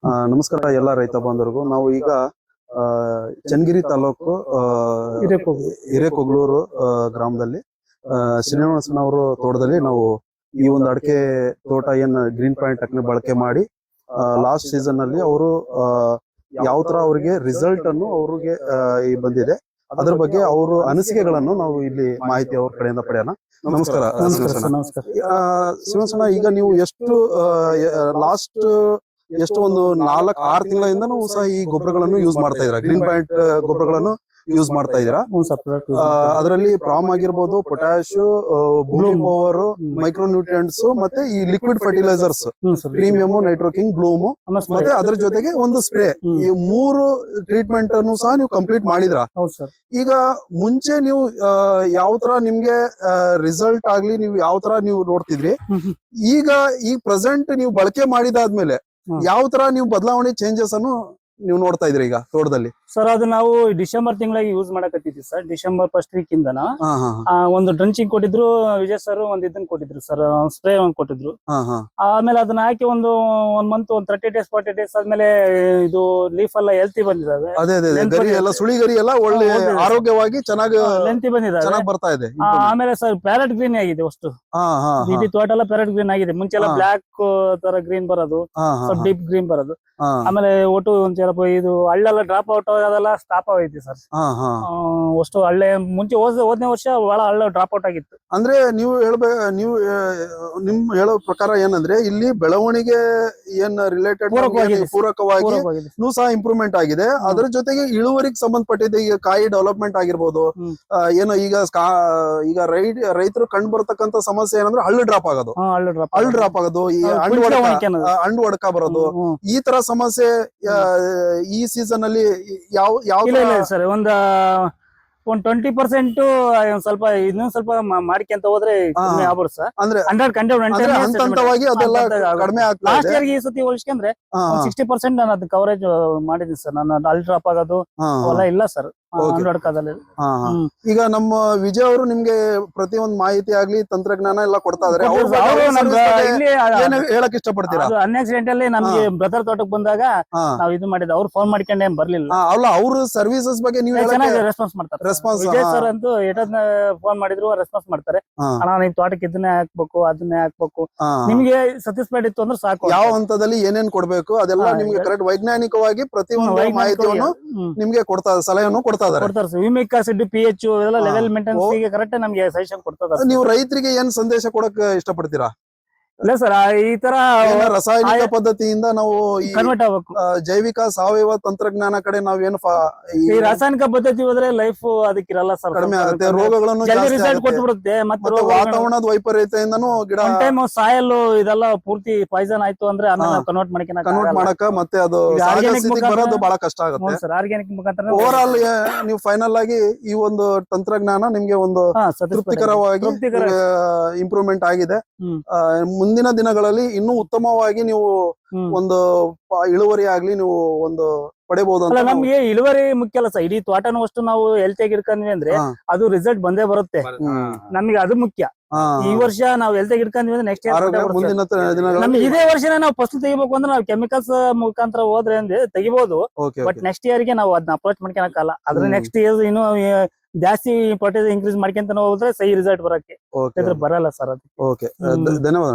ನಮಸ್ಕಾರ ಎಲ್ಲ ರೈತ ಬಾಂಧವರಿಗೂ. ನಾವು ಈಗ ಚನ್ನಗಿರಿ ತಾಲೂಕು ಹಿರೇಕೊಗ್ಲೂರು ಗ್ರಾಮದಲ್ಲಿ ಶ್ರೀನಿವಾಸನವರು ತೋಟದಲ್ಲಿ ನಾವು ಈ ಒಂದು ಅಡಿಕೆ ತೋಟ ಏನ್ ಗ್ರೀನ್ ಪಾಯಿಂಟ್ ಟೆಕ್ನಿಕ್ ಬಳಕೆ ಮಾಡಿ ಲಾಸ್ಟ್ ಸೀಸನ್ ಅಲ್ಲಿ ಅವರು ಯಾವ ತರ ಅವರಿಗೆ ರಿಸಲ್ಟ್ ಅನ್ನು ಅವ್ರಿಗೆ ಬಂದಿದೆ, ಅದ್ರ ಬಗ್ಗೆ ಅವರು ಅನಿಸಿಕೆಗಳನ್ನು ನಾವು ಇಲ್ಲಿ ಮಾಹಿತಿ ಅವ್ರ ಕಡೆಯಿಂದ ಪಡೆಯೋಣ. ನಮಸ್ಕಾರ ಶ್ರೀನಿವಾಸಣ್ಣ, ಈಗ ನೀವು ಎಷ್ಟು ಲಾಸ್ಟ್ ಎಷ್ಟು ಒಂದು 4-6 ತಿಂಗಳಿಂದ ಸಹ ಈ ಗೊಬ್ಬರಗಳನ್ನು ಯೂಸ್ ಮಾಡ್ತಾ ಇದ್ದೀರಾ, ಗ್ರೀನ್ ಪಾಯಿಂಟ್ ಗೊಬ್ಬರಗಳನ್ನು ಯೂಸ್ ಮಾಡ್ತಾ ಇದ್ದೀರಾ. ಅದರಲ್ಲಿ ಪ್ರಾಮ್ ಆಗಿರ್ಬೋದು, potash, booming power, micro nutrients ಮತ್ತೆ ಈ liquid fertilisers, premium, Nitroking, Bloom ಮತ್ತೆ ಅದ್ರ ಜೊತೆಗೆ ಒಂದು ಸ್ಪ್ರೇ, ಈ 3 ಟ್ರೀಟ್ಮೆಂಟ್ ಅನ್ನು ಸಹ ನೀವು ಕಂಪ್ಲೀಟ್ ಮಾಡಿದ್ರ. ಈಗ ಮುಂಚೆ ನೀವು ಯಾವ ತರ ನಿಮ್ಗೆ ರಿಸಲ್ಟ್ ಆಗ್ಲಿ, ನೀವು ಯಾವ ತರ ನೀವು ನೋಡ್ತಿದ್ರಿ, ಈ ಪ್ರೆಸೆಂಟ್ ನೀವು ಬಳಕೆ ಮಾಡಿದಾದ್ಮೇಲೆ ಯಾವ ತರ ನೀವು ಬದಲಾವಣೆ ಚೇಂಜಸ್ ಅನ್ನು ನೀವು ನೋಡ್ತಾ ಇದ್ರಿ ಈಗ ತೋಟದಲ್ಲಿ? ಸರ್, ಅದು ನಾವು ಡಿಸೆಂಬರ್ ತಿಂಗಳಿಗೆ ಯೂಸ್ ಮಾಡಕತ್ತಿದ್ವಿ ಸರ್. ಡಿಸೆಂಬರ್ ಫಸ್ಟ್ ವೀಕ್ ಇಂದನ ಒಂದು ಡ್ರಂಚಿಂಗ್ ಕೊಟ್ಟಿದ್ರು ವಿಜಯ್ ಸರ್, ಒಂದ್ ಇದನ್ನ ಕೊಟ್ಟಿದ್ರು ಸರ್, ಸ್ಪ್ರೇ ಒಂದ್ ಕೊಟ್ಟಿದ್ರು. ಆಮೇಲೆ ಅದನ್ನ ಹಾಕಿ ಒಂದು 1 ಮಂತ್, 30 ಡೇಸ್ 40 ಡೇಸ್ ಆದ್ಮೇಲೆ ಇದು ಲೀಫ್ ಎಲ್ಲ ಹೆಲ್ತಿ ಬಂದಿದ್ದಾವೆ. ಸುಳಿ ಗರಿ ಎಲ್ಲ ಒಳ್ಳೆ ಆರೋಗ್ಯವಾಗಿ ಚೆನ್ನಾಗಿ ಲೆಂತಿ ಬಂದಿದ್ದಾವೆ, ಬರ್ತಾ ಇದೆ. ಆಮೇಲೆ ಸರ್ ಪ್ಯಾರೆಟ್ ಗ್ರೀನ್ ಆಗಿದೆ ಅಷ್ಟು. ಇಡೀ ತೋಟ ಎಲ್ಲ ಪ್ಯಾರೆಟ್ ಗ್ರೀನ್ ಆಗಿದೆ. ಮುಂಚೆ ಎಲ್ಲ ಬ್ಲಾಕ್ ತರ ಗ್ರೀನ್ ಬರೋದು, ಸ್ವಲ್ಪ ಡೀಪ್ ಗ್ರೀನ್ ಬರೋದು. ಆಮೇಲೆ ಒಟ್ಟು ಒಂದ್ ಇದು ಹಳ್ಳೆಲ್ಲ ಡ್ರಾಪ್ ಔಟ್ ಅದೆಲ್ಲ ಸ್ಟಾಪ್ ಆಗೈತಿ ಸರ್. ಅಷ್ಟು ಹಳ್ಳೆ ಮುಂಚೆ ಹೋದನೇ ವರ್ಷ ಬಹಳ ಹಳ್ಳ ಡ್ರಾಪ್ ಔಟ್ ಆಗಿತ್ತು. ಅಂದ್ರೆ ನೀವು ನಿಮ್ ಹೇಳೋ ಪ್ರಕಾರ ಏನಂದ್ರೆ ಇಲ್ಲಿ ಬೆಳವಣಿಗೆ ಏನ್ ರಿಲೇಟೆಡ್ ಪೂರಕವಾಗಿ ಸಹ ಇಂಪ್ರೂವ್ಮೆಂಟ್ ಆಗಿದೆ. ಅದ್ರ ಜೊತೆಗೆ ಇಳುವರಿಗೆ ಸಂಬಂಧಪಟ್ಟಿದೆ. ಈಗ ಕಾಯಿ ಡೆವಲಪ್ಮೆಂಟ್ ಆಗಿರ್ಬೋದು, ಏನೋ ಈಗ ರೈತರು ಕಂಡು ಬರತಕ್ಕಂತ ಸಮಸ್ಯೆ ಏನಂದ್ರೆ ಹಳ್ಳು ಡ್ರಾಪ್ ಆಗೋದು, ಈ ಹಣ್ಣು ಒಡಕ ಬರೋದು, ಈ ತರ ಸಮಸ್ಯೆ ಈ ಸೀಸನ್ ಅಲ್ಲಿ ಯಾವ ಸರ್ ಒಂದು 20% ಸ್ವಲ್ಪ ಇನ್ನೊಂದ್ ಸ್ವಲ್ಪ ಮಾಡ್ಕೊಂತ ಹೋದ್ರೆ ಕಮ್ಮಿ ಆಗ್ಬೋದು ಸರ್. ಅಂದ್ರೆ ಹಂತವಾಗಿ ಅದೆಲ್ಲ ಕಡಿಮೆ ಆಗ್ತದೆ. ಲಾಸ್ಟ್ ಇಯರ್ ಈ ಸತಿ ಹೋಲಿಸ್ಕೊಂಡ್ರೆ 60% ನಾನು ಅದು ಕವರೇಜ್ ಮಾಡಿದ್ದೀನಿ ಸರ್. ನಾನು ಅಲ್ಲಿ ಡ್ರಾಪ್ ಆಗೋದು ಅವೆಲ್ಲ ಇಲ್ಲ ಸರ್. ಈಗ ನಮ್ಮ ವಿಜಯ್ ಅವರು ನಿಮ್ಗೆ ಪ್ರತಿಯೊಂದು ಮಾಹಿತಿ ಆಗ್ಲಿ, ತಂತ್ರಜ್ಞಾನ ಎಲ್ಲ ಕೊಡ್ತಾ ಇದಾರೆ. ಹೇಳಕ್ ಇಷ್ಟಪಡ್ತೀರಾ? ಅನ್ಆಕ್ಸಿಡೆಂಟಲ್ಲಿ ನಮ್ಗೆ ಬ್ರದರ್ ತೋಟಕ್ಕೆ ಬಂದಾಗ ನಾವ್ ಇದು ಮಾಡಿದ, ಅವ್ರು ಫೋನ್ ಮಾಡ್ಕೊಂಡೆ ಏನ್ ಬರ್ಲಿಲ್ಲ. ಅಲ್ಲ, ಅವ್ರ ಸರ್ವಿಸಸ್ ಬಗ್ಗೆ ನೀವು ಚೆನ್ನಾಗಿ ರೆಸ್ಪಾನ್ಸ್ ಮಾಡ್ತಾರೆ. ವಿಜಯ್ ಸರ್ ಅಂತೂ ಫೋನ್ ಮಾಡಿದ್ರು ರೆಸ್ಪಾನ್ಸ್ ಮಾಡ್ತಾರೆ. ಅಣ್ಣ, ನಿಮ್ ತೋಟಕ್ಕೆ ಇದನ್ನೇ ಹಾಕ್ಬೇಕು, ಅದನ್ನೇ ಹಾಕ್ಬೇಕು, ನಿಮ್ಗೆ ಸ್ಯಾಟಿಸ್ಫೈಡ್ ಇತ್ತು ಅಂದ್ರೆ ಸಾಕು. ಯಾವ ಹಂತದಲ್ಲಿ ಏನೇನ್ ಕೊಡ್ಬೇಕು ಅದೆಲ್ಲ ನಿಮ್ಗೆ ಕರೆಕ್ಟ್ ವೈಜ್ಞಾನಿಕವಾಗಿ ಪ್ರತಿಯೊಂದು ಮಾಹಿತಿಯನ್ನು ನಿಮ್ಗೆ ಸಲಹೆಯನ್ನು ಕೊಡ್ತಾರೆ. ಯೂಮಿಕ್ ಆಸಿಡ್, pH ಎಲ್ಲ ಲೆವೆಲ್ ಮೇಂಟೆನೆನ್ಸ್ ಗೆ ಕರೆಕ್ಟ್ ನಮ್ಗೆ ಸಜೆಷನ್ ಕೊಡ್ತಾರೆ. ನೀವು ರೈತರಿಗೆ ಏನ್ ಸಂದೇಶ ಕೊಡಕ್ ಇಷ್ಟಪಡ್ತೀರಾ? ಇಲ್ಲ ಸರ್, ಈ ತರ ರಾಸಾಯನಿಕ ಪದ್ಧತಿಯಿಂದ ನಾವು ಕನ್ವರ್ಟ್ ಆಗ್ಬೇಕು, ಜೈವಿಕ ಸಾವಯವ ತಂತ್ರಜ್ಞಾನ ಕಡೆ ನಾವೇನು ಈ ರಾಸಾಯನಿಕ ಪದ್ಧತಿ ಹೋದ್ರೆ ಲೈಫ್ ಅದಕ್ಕಿರಲ್ಲ ಸರ್, ಕಡಿಮೆ ಆಗುತ್ತೆ, ರೋಗಗಳನ್ನು ಕೊಟ್ಬಿಡುತ್ತೆ. ಮತ್ತೆ ವಾತಾವರಣದ ವೈಪರೀತ್ಯದಿಂದನೂ ಗಿಡ ಸಾಯಲ್ ಇದೆಲ್ಲ ಪೂರ್ತಿ ಪಾಯ್ಸನ್ ಆಯ್ತು ಅಂದ್ರೆ ಕನ್ವರ್ಟ್ ಮಾಡಕ ಮತ್ತೆ ಅದು ಬರೋದು ಬಹಳ ಕಷ್ಟ ಆಗುತ್ತೆ ಸರ್. ಆರ್ಗ್ಯಾನಿಕ್ ಮುಖಾಂತರ ಓವರ್ ಆಲ್ ನೀವು ಫೈನಲ್ ಆಗಿ ಈ ಒಂದು ತಂತ್ರಜ್ಞಾನ ನಿಮ್ಗೆ ಒಂದು ತೃಪ್ತಿಕರವಾಗಿ ಇಂಪ್ರೂವ್ಮೆಂಟ್ ಆಗಿದೆ. ಮುಂದಿನ ದಿನಗಳಲ್ಲಿ ಇನ್ನೂ ಉತ್ತಮವಾಗಿ ನೀವು ಒಂದು ಇಳುವರಿ ಆಗ್ಲಿ ನೀವು ಒಂದು ಪಡೆಯಬಹುದು ಅಂತ. ನಮ್ಗೆ ಇಳುವರಿ ಮುಖ್ಯ ಅಲ್ಲ ಸರ್, ಇಡೀ ತೋಟನೂ ಅಷ್ಟು ನಾವು ಹೆಲ್ತಿಯಾಗಿ ಇಟ್ಕೊಂಡ್ವಿ ಅಂದ್ರೆ ಅದು ರಿಸಲ್ಟ್ ಬಂದೇ ಬರುತ್ತೆ. ನಮ್ಗೆ ಅದು ಮುಖ್ಯ. ಈ ವರ್ಷ ನಾವು ಹೆಲ್ತಿಯಾಗಿ ಇಟ್ಕೊಂಡ್ವಿ ಅಂದ್ರೆ ನೆಕ್ಸ್ಟ್ ಇಯರ್ ನಮ್ಗೆ ಇದೇ ವರ್ಷ ನಾವು ಫಸ್ಟ್ ತೆಗಿಬೇಕು ಅಂದ್ರೆ ನಾವು ಕೆಮಿಕಲ್ಸ್ ಮುಖಾಂತರ ಹೋದ್ರೆ ಅಂದ್ರೆ ತೆಗಿಬಹುದು. ಬಟ್ ನೆಕ್ಸ್ಟ್ ಇಯರ್ ಗೆ ನಾವು ಅದನ್ನ ಅಪ್ರೋಚ್ ಮಾಡ್ಕೊಳಕ್ಕಲ್ಲ. ಅದ್ರ ನೆಕ್ಸ್ಟ್ ಇಯರ್ ಇನ್ನು ಜಾಸ್ತಿ ಫರ್ಟಿಲೈಸರ್ ಇನ್ಕ್ರೀಸ್ ಮಾಡ್ಕೊಂತ ಹೋದ್ರೆ ಸಹಿ ರಿಸಲ್ಟ್ ಬರಕ್ಕೆ ಬರಲ್ಲ ಸರ್. ಅದು ಧನ್ಯವಾದ.